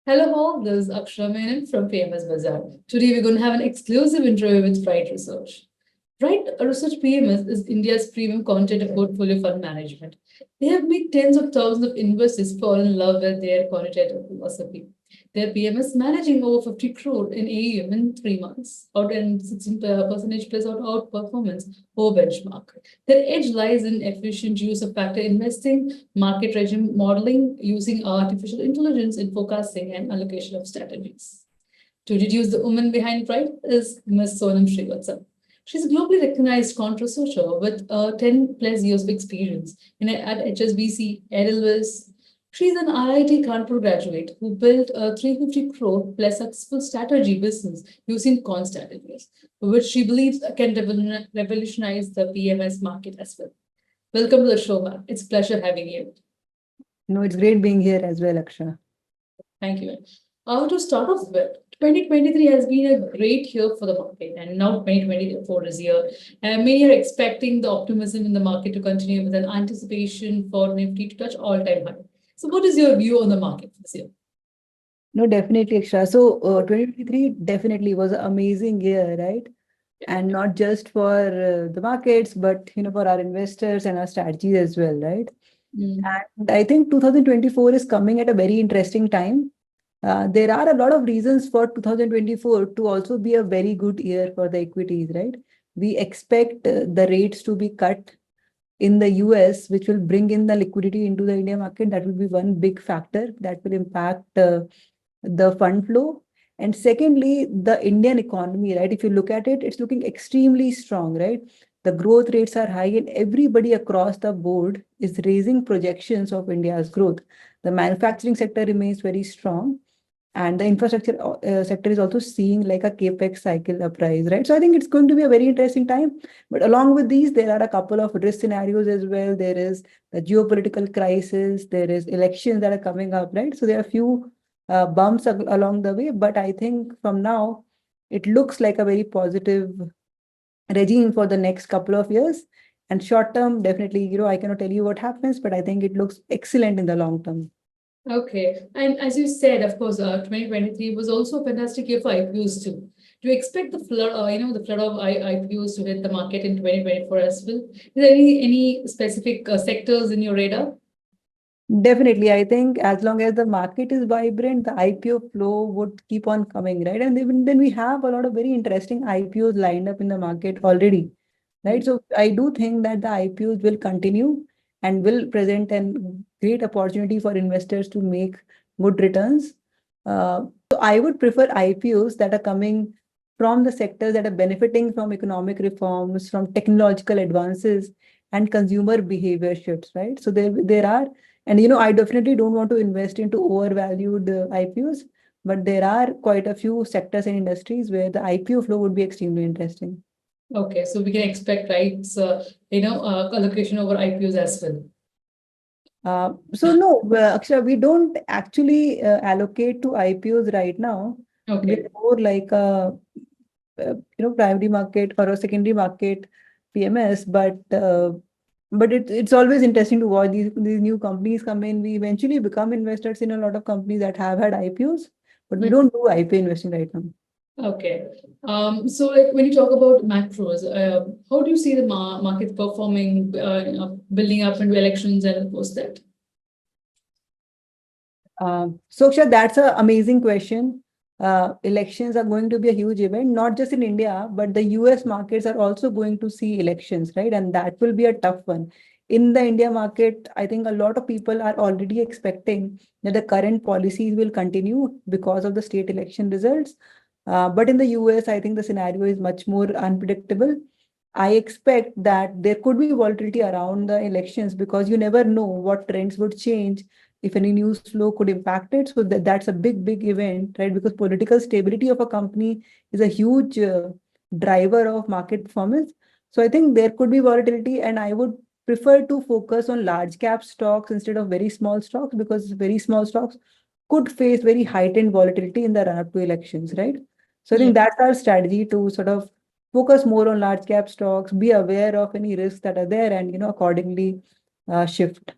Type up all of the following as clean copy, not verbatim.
Hello all, this is Akshara Menon from PMS Bazaar. Today we're going to have an exclusive interview with Wright Research. Wright Research PMS is India's premium content and portfolio fund management. They have made tens of thousands of investors fall in love with their quantitative philosophy. Their PMS managing over 50 crore in AUM in 3 months, out and 16% plus outperformance over benchmark. Their edge lies in efficient use of factor investing, market regime modeling, using artificial intelligence in forecasting and allocation of strategies. To introduce the woman behind Wright is Ms. Sonam Srivastava. She's a globally recognized quant researcher with 10 plus years of experience at HSBC, Edelweiss. She's an IIT Kanpur graduate who built a 350 crore plus successful strategy business using quant strategies, which she believes can revolutionize the PMS market as well. Welcome to the show, ma'am. It's a pleasure having you. No, it's great being here as well, Akshara. Thank you. To start off with, 2023 has been a great year for the market, and now 2024 is here. And many are expecting the optimism in the market to continue with an anticipation for Nifty to touch all-time high. So what is your view on the market this year? No, definitely, Akshara. So 2023 definitely was an amazing year, right? And not just for the markets, but for our investors and our strategies as well, right? And I think 2024 is coming at a very interesting time. There are a lot of reasons for 2024 to also be a very good year for the equities, right? We expect the rates to be cut in the US, which will bring in the liquidity into the India market. That will be one big factor that will impact the fund flow. And secondly, the Indian economy, right? If you look at it, it's looking extremely strong, right? The growth rates are high and everybody across the board is raising projections of India's growth. The manufacturing sector remains very strong. And the infrastructure sector is also seeing like a capex cycle uprise, right? So I think it's going to be a very interesting time. But along with these, there are a couple of risk scenarios as well. There is the geopolitical crisis. There is elections that are coming up, right? So there are a few bumps along the way. But I think from now, it looks like a very positive regime for the next couple of years. And short term, definitely, I cannot tell you what happens, but I think it looks excellent in the long term. Okay. And as you said, of course, 2023 was also a fantastic year for IPOs too. Do you expect the flood, the flood of IPOs to hit the market in 2024 as well? Is there any specific sectors in your radar? Definitely. I think as long as the market is vibrant, the IPO flow would keep on coming, right? And then we have a lot of very interesting IPOs lined up in the market already, right? So I do think that the IPOs will continue and will present a great opportunity for investors to make good returns. So I would prefer IPOs that are coming from the sectors that are benefiting from economic reforms, from technological advances and consumer behavior shifts, right? So there are, and I definitely don't want to invest into overvalued IPOs, but there are quite a few sectors and industries where the IPO flow would be extremely interesting. Okay, so we can expect Wright's, allocation over IPOs as well. So no, Akshara, we don't actually allocate to IPOs right now. Okay. We're more like a primary market or a secondary market PMS, but it's always interesting to watch these new companies come in. We eventually become investors in a lot of companies that have had IPOs, but we don't do IPO investing right now. Okay. So like when you talk about macros, how do you see the market performing, building up into elections and post that? So Akshara, that's an amazing question. Elections are going to be a huge event, not just in India, but the US markets are also going to see elections, right? And that will be a tough one. In the India market, I think a lot of people are already expecting that the current policies will continue because of the state election results. But in the US, I think the scenario is much more unpredictable. I expect that there could be volatility around the elections because you never know what trends would change, if any news flow could impact it. So that's a big event, right? Because political stability of a company is a huge driver of market performance. So I think there could be volatility, and I would prefer to focus on large cap stocks instead of very small stocks, because very small stocks could face very heightened volatility in the run-up to elections, right? So I think that's our strategy, to sort of focus more on large cap stocks, be aware of any risks that are there, and accordingly shift.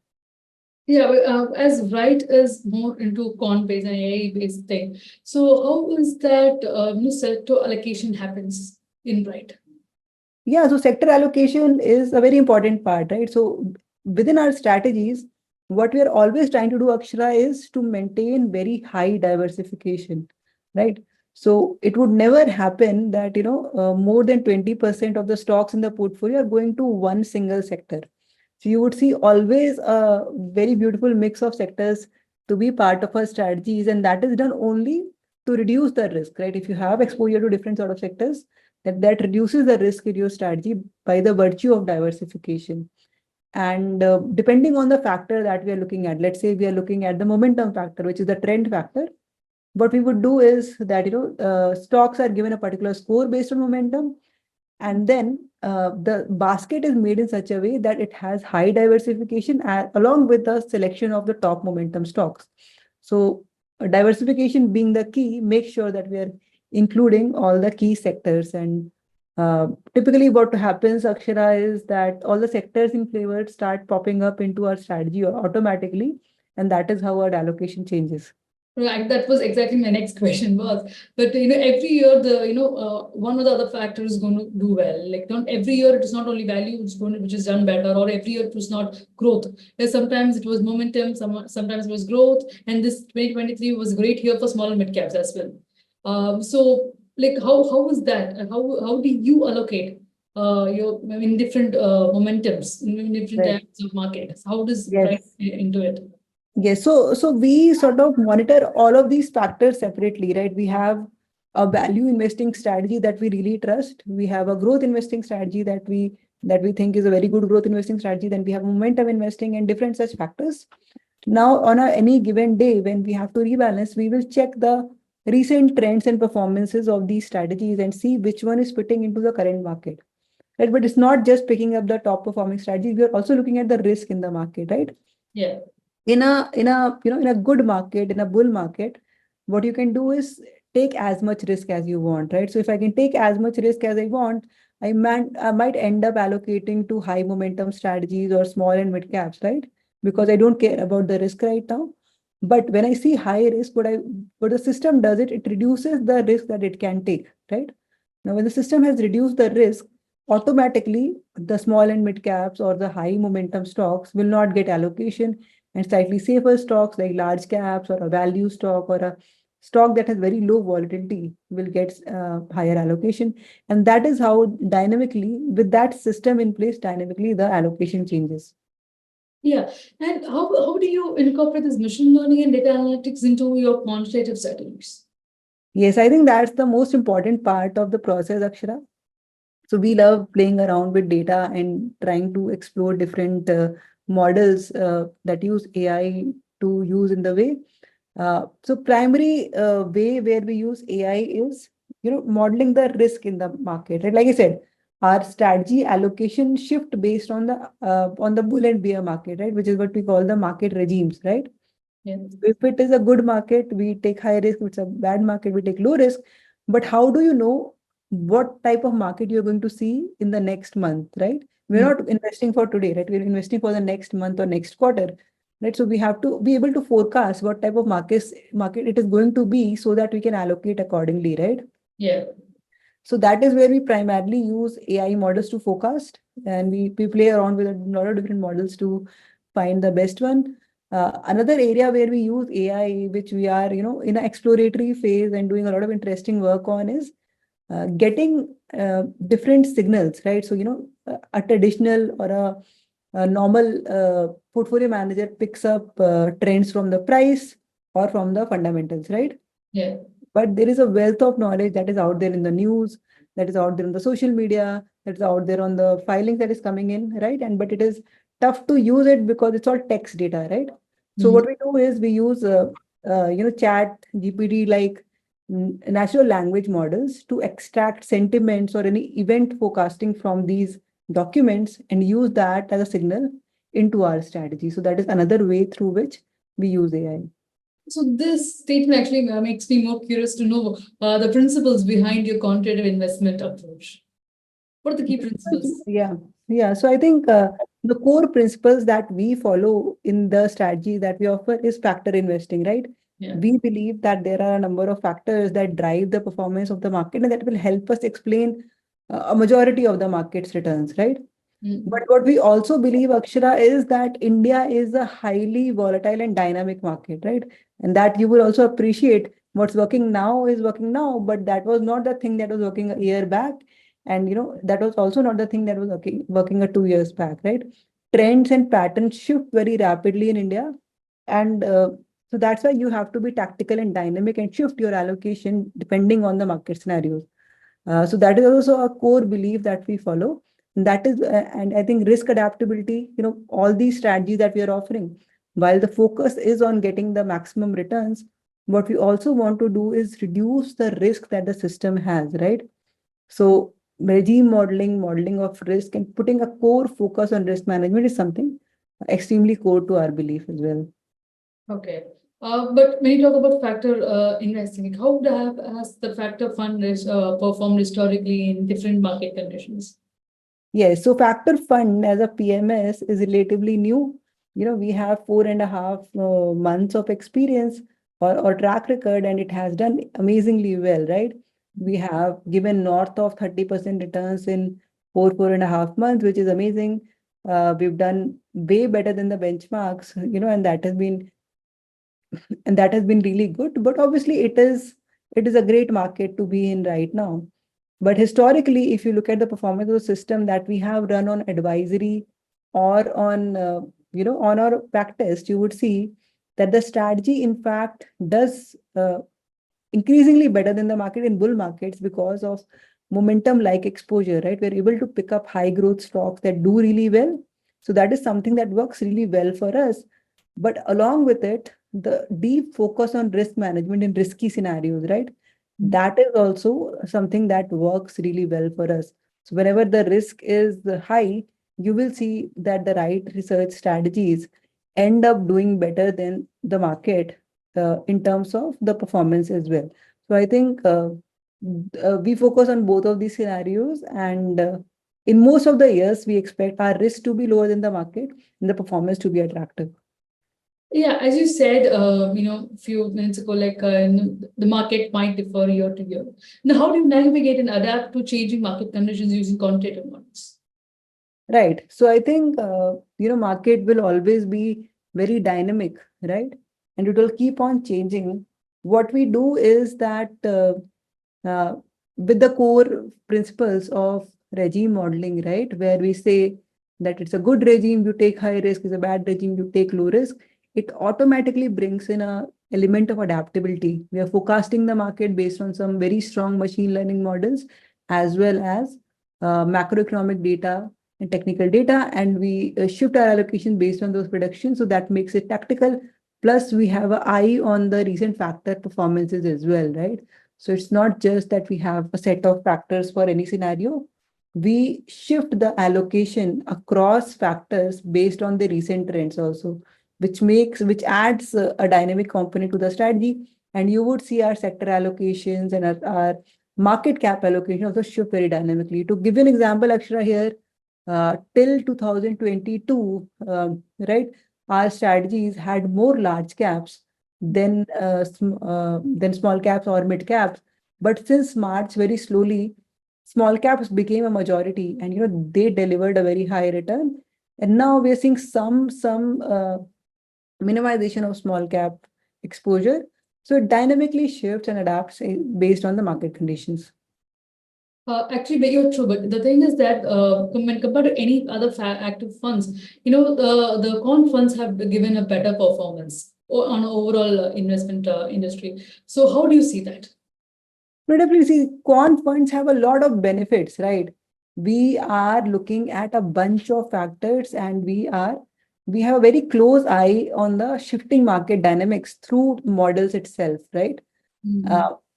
Yeah, but, as Wright is more into quant-based and AI-based thing, so how is that sector allocation happens in Wright? Yeah, so sector allocation is a very important part, right? So within our strategies, what we are always trying to do, Akshara, is to maintain very high diversification, right? So it would never happen that, more than 20% of the stocks in the portfolio are going to one single sector. So you would see always a very beautiful mix of sectors to be part of our strategies, and that is done only to reduce the risk, right? If you have exposure to different sort of sectors, that reduces the risk in your strategy by the virtue of diversification. And depending on the factor that we are looking at, let's say we are looking at the momentum factor, which is the trend factor, what we would do is that, stocks are given a particular score based on momentum, and then the basket is made in such a way that it has high diversification along with the selection of the top momentum stocks. So diversification being the key, make sure that we are including all the key sectors. And typically what happens, Akshara, is that all the sectors in flavor start popping up into our strategy automatically, and that is how our allocation changes. Right, that was exactly my next question was. But every year the one or the other factor is going to do well. Like not every year it is not only value which is done better, or every year it was not growth. Sometimes it was momentum, sometimes it was growth, and this 2023 was a great year for small and mid caps as well. So like how was that? How do you allocate your in different momentums in different Right. types of markets? How does Yes. price into it? Yes, so we sort of monitor all of these factors separately, right? We have a value investing strategy that we really trust. We have a growth investing strategy that we think is a very good growth investing strategy. Then we have momentum investing and different such factors. Now, on any given day, when we have to rebalance, we will check the recent trends and performances of these strategies and see which one is fitting into the current market. Right? But it's not just picking up the top performing strategies. We are also looking at the risk in the market, right? Yeah. In a good market, in a bull market, what you can do is take as much risk as you want, right? So if I can take as much risk as I want, I might end up allocating to high momentum strategies or small and mid caps, right? Because I don't care about the risk right now. But when I see high risk, what the system does, it reduces the risk that it can take, right? Now when the system has reduced the risk, automatically the small and mid caps or the high momentum stocks will not get allocation, and slightly safer stocks like large caps or a value stock or a stock that has very low volatility will get higher allocation. And that is how dynamically, with that system in place, dynamically the allocation changes. Yeah. And how do you incorporate this machine learning and data analytics into your quantitative strategies? Yes, I think that's the most important part of the process, Akshara. So we love playing around with data and trying to explore different models that use AI to use in the way. So primary way where we use AI is, modeling the risk in the market, right? Like I said, our strategy allocation shift based on the bull and bear market, right? Which is what we call the market regimes, right? Yeah. If it is a good market, we take high risk. If it's a bad market, we take low risk. But how do you know what type of market you're going to see in the next month, right? We're not investing for today, right? We're investing for the next month or next quarter, right? So we have to be able to forecast what type of market it is going to be so that we can allocate accordingly, right? Yeah. So that is where we primarily use AI models to forecast, and we play around with a lot of different models to find the best one. Another area where we use AI, which we are, in an exploratory phase and doing a lot of interesting work on, is getting different signals, right? So, a traditional or a normal portfolio manager picks up trends from the price or from the fundamentals, right? Yeah. But there is a wealth of knowledge that is out there in the news, that is out there in the social media, that is out there on the filings that is coming in, right? But it is tough to use it because it's all text data, right? So what we do is we use, chat, GPT, like natural language models to extract sentiments or any event forecasting from these documents and use that as a signal into our strategy. So that is another way through which we use AI. So this statement actually makes me more curious to know the principles behind your quantitative investment approach. What are the key principles? Yeah. So I think the core principles that we follow in the strategy that we offer is factor investing, right? Yeah. We believe that there are a number of factors that drive the performance of the market and that will help us explain a majority of the market's returns, right? But what we also believe, Akshara, is that India is a highly volatile and dynamic market, right? And that you will also appreciate what's working now is working now, but that was not the thing that was working a year back. And that was also not the thing that was working 2 years back, right? Trends and patterns shift very rapidly in India. And so that's why you have to be tactical and dynamic and shift your allocation depending on the market scenarios. So that is also a core belief that we follow. That is, and I think risk adaptability, all these strategies that we are offering, while the focus is on getting the maximum returns, what we also want to do is reduce the risk that the system has, right? So regime modeling of risk and putting a core focus on risk management is something extremely core to our belief as well. Okay. But when you talk about factor investing, how has the factor fund performed historically in different market conditions? Yes, so factor fund as a PMS is relatively new. We have 4.5 months of experience or track record, and it has done amazingly well, right? We have given north of 30% returns in 4.5 months, which is amazing. We've done way better than the benchmarks, and that has been really good. But obviously, it is a great market to be in right now. But historically, if you look at the performance of the system that we have run on advisory or on our back test, you would see that the strategy, in fact, does increasingly better than the market in bull markets because of momentum-like exposure, right? We're able to pick up high growth stocks that do really well. So that is something that works really well for us. But along with it, the deep focus on risk management in risky scenarios, right? That is also something that works really well for us. So whenever the risk is high, you will see that the right research strategies end up doing better than the market in terms of the performance as well. So I think we focus on both of these scenarios, and in most of the years, we expect our risk to be lower than the market and the performance to be attractive. Yeah, as you said, a few minutes ago, the market might differ year to year. Now, how do you navigate and adapt to changing market conditions using quantitative models? Right. So I think, market will always be very dynamic, right? And it will keep on changing. What we do is that with the core principles of regime modeling, right, where we say that it's a good regime, you take high risk, it's a bad regime, you take low risk, it automatically brings in a element of adaptability. We are forecasting the market based on some very strong machine learning models, as well as macroeconomic data and technical data, and we shift our allocation based on those predictions. So that makes it tactical. Plus, we have an eye on the recent factor performances as well, right? So it's not just that we have a set of factors for any scenario. We shift the allocation across factors based on the recent trends also, which adds a dynamic component to the strategy. And you would see our sector allocations and our market cap allocation also shift very dynamically. To give you an example, Akshara, here, till 2022, right, our strategies had more large caps than small caps or mid caps. But since March, very slowly, small caps became a majority, and they delivered a very high return. And now we're seeing some minimization of small cap exposure. So it dynamically shifts and adapts based on the market conditions. Actually, you're true, but the thing is that when compared to any other active funds, the quant funds have given a better performance on overall investment industry. So how do you see that? Definitely, see, quant funds have a lot of benefits, right? We are looking at a bunch of factors, and we have a very close eye on the shifting market dynamics through models itself, right?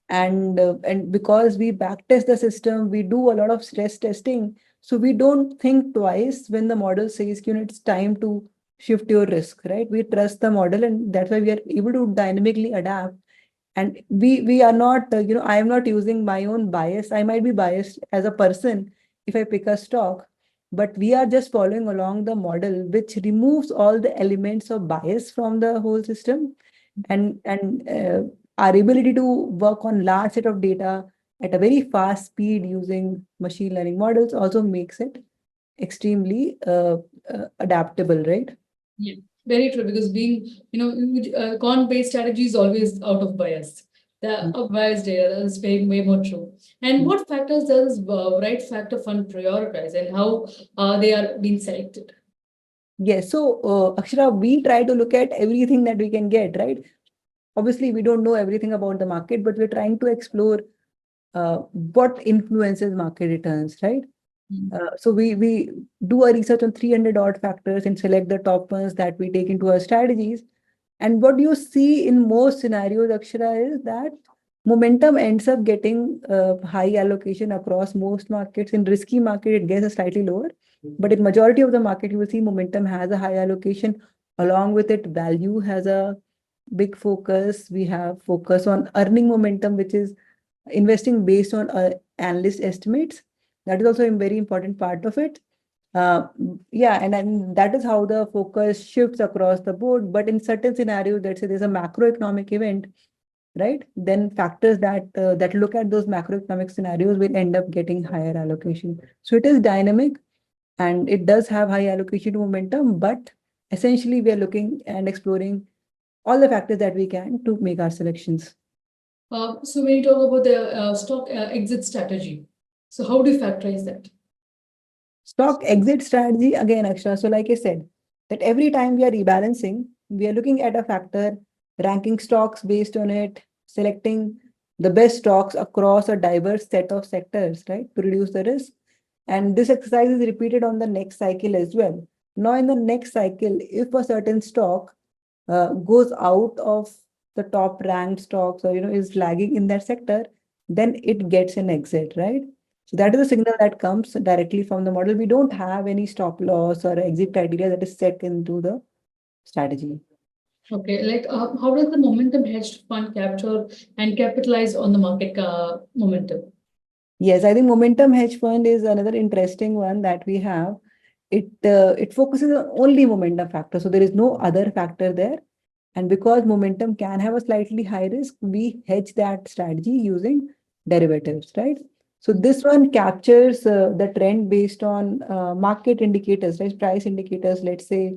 And because we backtest the system, we do a lot of stress testing. So we don't think twice when the model says, it's time to shift your risk, right? We trust the model, and that's why we are able to dynamically adapt. And we are not, I am not using my own bias. I might be biased as a person if I pick a stock, but we are just following along the model, which removes all the elements of bias from the whole system, and our ability to work on large set of data at a very fast speed using machine learning models also makes it extremely adaptable, right? Yeah, very true. Because being, quant-based strategy is always out of bias. The biased data is way more true. And what factors does right factor fund prioritize, and how they are being selected? Yes. So, Akshara, we try to look at everything that we can get, right? Obviously, we don't know everything about the market, but we're trying to explore what influences market returns, right? So we do a research on 300 odd factors and select the top ones that we take into our strategies. And what you see in most scenarios, Akshara, is that momentum ends up getting high allocation across most markets. In risky market, it gets a slightly lower, but in majority of the market, you will see momentum has a high allocation. Along with it, value has a big focus. We have focus on earning momentum, which is investing based on analyst estimates. That is also a very important part of it. Yeah, and that is how the focus shifts across the board. But in certain scenarios, let's say there's a macroeconomic event, right? Then factors that look at those macroeconomic scenarios will end up getting higher allocation. So it is dynamic, and it does have high allocation to momentum, but essentially we are looking and exploring all the factors that we can to make our selections. So when you talk about the stock exit strategy, so how do you factorize that? Stock exit strategy, again, Akshara. So like I said, that every time we are rebalancing, we are looking at a factor, ranking stocks based on it, selecting the best stocks across a diverse set of sectors, right, to reduce the risk. And this exercise is repeated on the next cycle as well. Now, in the next cycle, if a certain stock goes out of the top ranked stocks, or is lagging in that sector, then it gets an exit, right? So that is a signal that comes directly from the model. We don't have any stop loss or exit criteria that is set into the strategy. Okay, like how does the momentum hedged fund capture and capitalize on the market momentum? Yes, I think momentum hedge fund is another interesting one that we have. It focuses on only momentum factor, so there is no other factor there. And because momentum can have a slightly high risk, we hedge that strategy using derivatives, right? So this one captures the trend based on market indicators, right? Price indicators, let's say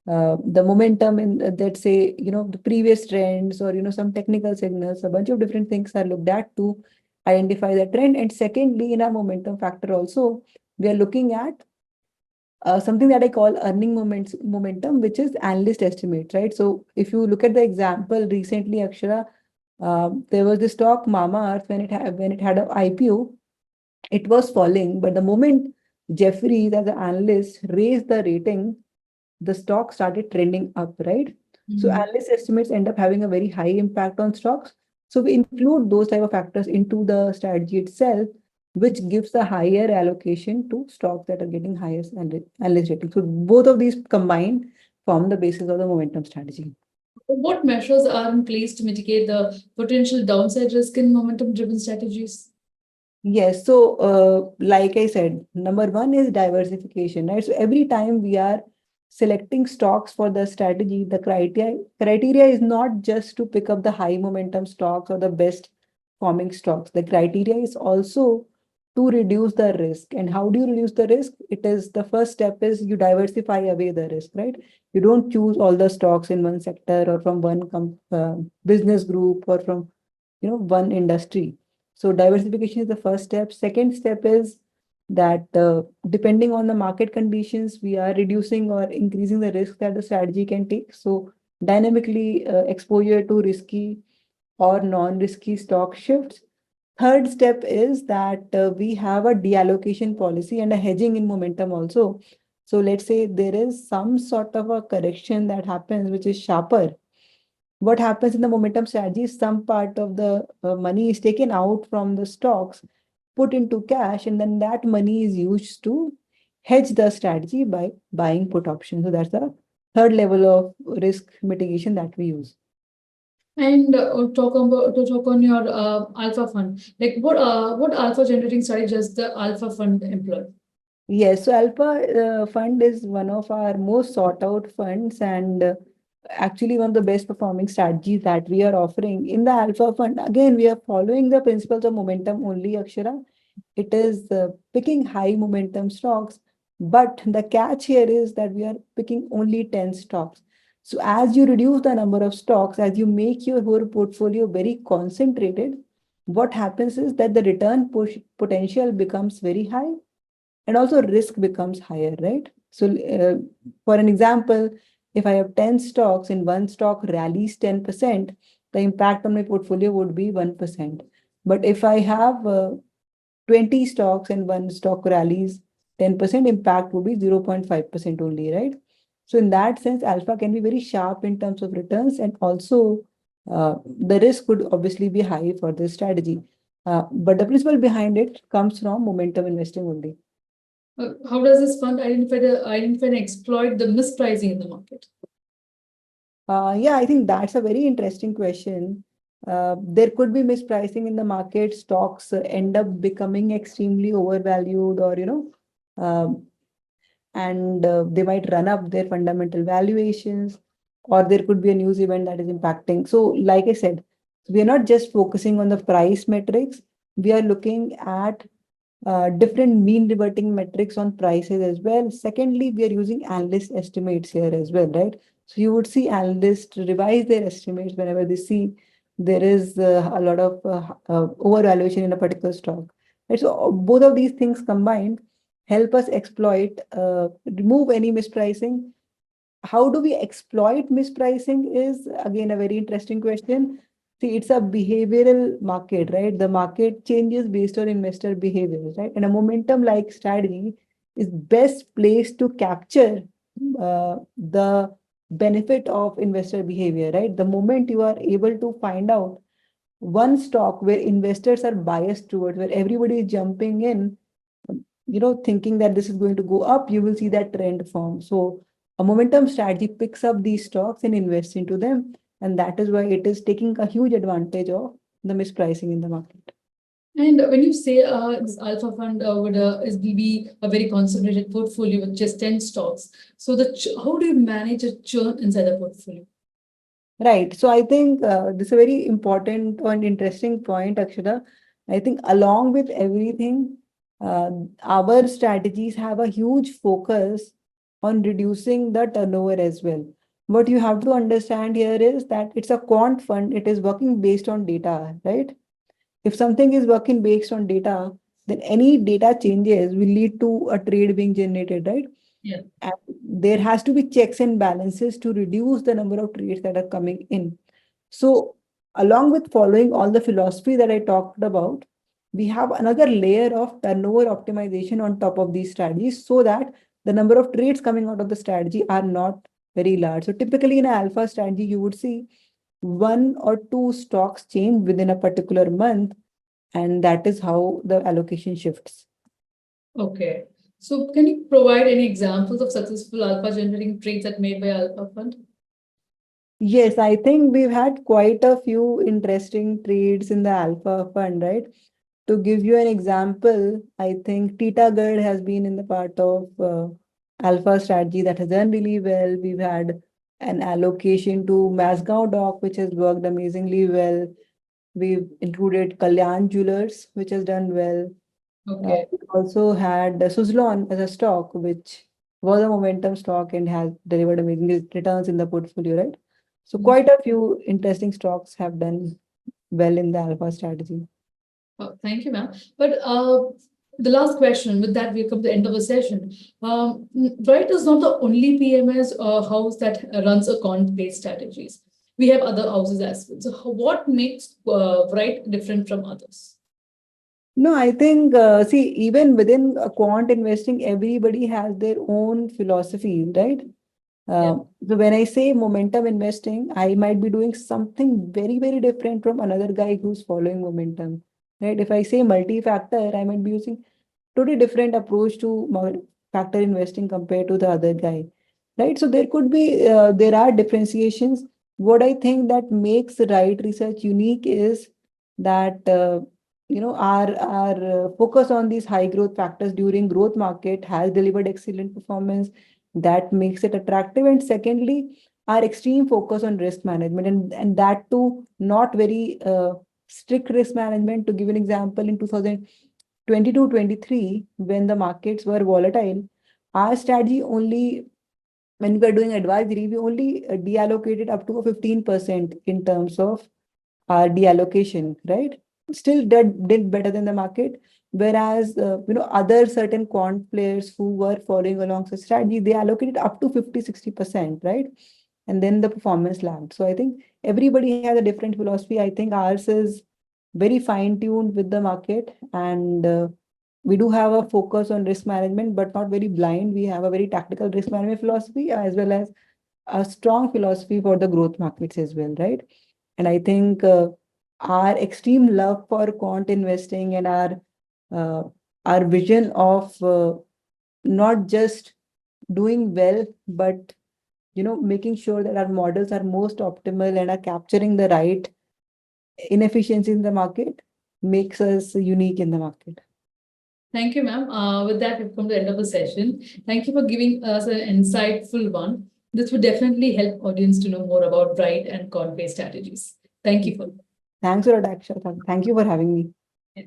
the momentum in, let's say, the previous trends, or, some technical signals, a bunch of different things are looked at to identify the trend. And secondly, in our momentum factor also, we are looking at something that I call earning momentum, which is analyst estimates, right? So if you look at the example recently, Akshara, there was this stock Mamaearth when it had an IPO, it was falling, but the moment Jefferies as an analyst raised the rating, the stock started trending up, right? So analyst estimates end up having a very high impact on stocks. So we include those type of factors into the strategy itself, which gives a higher allocation to stocks that are getting highest analyst rating. So both of these combined form the basis of the momentum strategy. What measures are in place to mitigate the potential downside risk in momentum-driven strategies? Yes, so like I said, number one is diversification, right? So every time we are selecting stocks for the strategy, the criteria is not just to pick up the high momentum stocks or the best forming stocks. The criteria is also to reduce the risk. And how do you reduce the risk? It is the first step is you diversify away the risk, right? You don't choose all the stocks in one sector or from one business group or from one industry. So diversification is the first step. Second step is that depending on the market conditions, we are reducing or increasing the risk that the strategy can take. So dynamically exposure to risky or non-risky stock shifts. Third step is that we have a deallocation policy and a hedging in momentum also. So let's say there is some sort of a correction that happens, which is sharper. What happens in the momentum strategy is some part of the money is taken out from the stocks, put into cash, and then that money is used to hedge the strategy by buying put options. So that's the third level of risk mitigation that we use. And talk on your alpha fund. Like what alpha generating strategy does the alpha fund employ? Yes, so Alpha Fund is one of our most sought out funds and actually one of the best performing strategies that we are offering. In the Alpha Fund, again, we are following the principles of momentum only, Akshara. It is picking high momentum stocks, but the catch here is that we are picking only 10 stocks. So as you reduce the number of stocks, as you make your whole portfolio very concentrated, what happens is that the return potential becomes very high and also risk becomes higher, right? So for an example, if I have 10 stocks and one stock rallies 10%, the impact on my portfolio would be 1%. But if I have 20 stocks and one stock rallies 10%, impact would be 0.5% only, right? So in that sense, alpha can be very sharp in terms of returns, and also the risk would obviously be high for this strategy. But the principle behind it comes from momentum investing only. How does this fund identify and exploit the mispricing in the market? Yeah, I think that's a very interesting question. There could be mispricing in the market. Stocks end up becoming extremely overvalued, or and they might run up their fundamental valuations, or there could be a news event that is impacting. So, like I said, we are not just focusing on the price metrics. We are looking at different mean reverting metrics on prices as well. Secondly, we are using analyst estimates here as well, right? So you would see analysts revise their estimates whenever they see there is a lot of overvaluation in a particular stock. Right? So both of these things combined help us exploit, remove any mispricing. How do we exploit mispricing is again a very interesting question. See, it's a behavioral market, right? The market changes based on investor behaviors, right? And a momentum like strategy is best placed to capture the benefit of investor behavior, right? The moment you are able to find out one stock where investors are biased towards, where everybody is jumping in, thinking that this is going to go up, you will see that trend form. So a momentum strategy picks up these stocks and invests into them. And that is why it is taking a huge advantage of the mispricing in the market. And when you say this alpha fund will be a very concentrated portfolio with just 10 stocks, so how do you manage a churn inside the portfolio? Right. So I think this is a very important and interesting point, Akshara. I think along with everything, our strategies have a huge focus on reducing the turnover as well. What you have to understand here is that it's a quant fund. It is working based on data, right? If something is working based on data, then any data changes will lead to a trade being generated, right? Yeah. And there has to be checks and balances to reduce the number of trades that are coming in. So along with following all the philosophy that I talked about, we have another layer of turnover optimization on top of these strategies so that the number of trades coming out of the strategy are not very large. So typically in an alpha strategy, you would see one or two stocks change within a particular month, and that is how the allocation shifts. Okay. So can you provide any examples of successful alpha generating trades that made by alpha fund? Yes, I think we've had quite a few interesting trades in the alpha fund, right? To give you an example, I think 𝐸𝐸𝐺 has been in the part of alpha strategy that has done really well. We've had an allocation to Massgaon Dock, which has worked amazingly well. We've included Kalyan Jewelers, which has done well. Okay. We also had Suzlon as a stock, which was a momentum stock and has delivered amazing returns in the portfolio, right? So quite a few interesting stocks have done well in the alpha strategy. Thank you, ma'am. But the last question, with that, we come to the end of the session. Wright is not the only PMS house that runs a quant-based strategies. We have other houses as well. So what makes Wright different from others? No, I think, see, even within quant investing, everybody has their own philosophy, right? So when I say momentum investing, I might be doing something very, very different from another guy who's following momentum, right? If I say multi-factor, I might be using totally different approach to factor investing compared to the other guy, right? So there could be, there are differentiations. What I think that makes the Wright research unique is that our focus on these high growth factors during growth market has delivered excellent performance that makes it attractive. And secondly, our extreme focus on risk management, and that too not very strict risk management. To give an example, in 2022-23, when the markets were volatile, our strategy only, when we were doing advisory, we only deallocated up to 15% in terms of our deallocation, right? Still did better than the market. Whereas, other certain quant players who were following along the strategy, they allocated up to 50-60%, right? And then the performance lagged. So I think everybody has a different philosophy. I think ours is very fine-tuned with the market, and we do have a focus on risk management, but not very blind. We have a very tactical risk management philosophy, as well as a strong philosophy for the growth markets as well, right? And I think our extreme love for quant investing and uh, our vision of not just doing well, but making sure that our models are most optimal and are capturing the right inefficiency in the market makes us unique in the market. Thank you, ma'am. With that, we've come to the end of the session. Thank you for giving us an insightful one. This would definitely help audience to know more about Wright and Quant-Based strategies. Thank you for Thanks a lot, Akshay. Thank you for having me. that.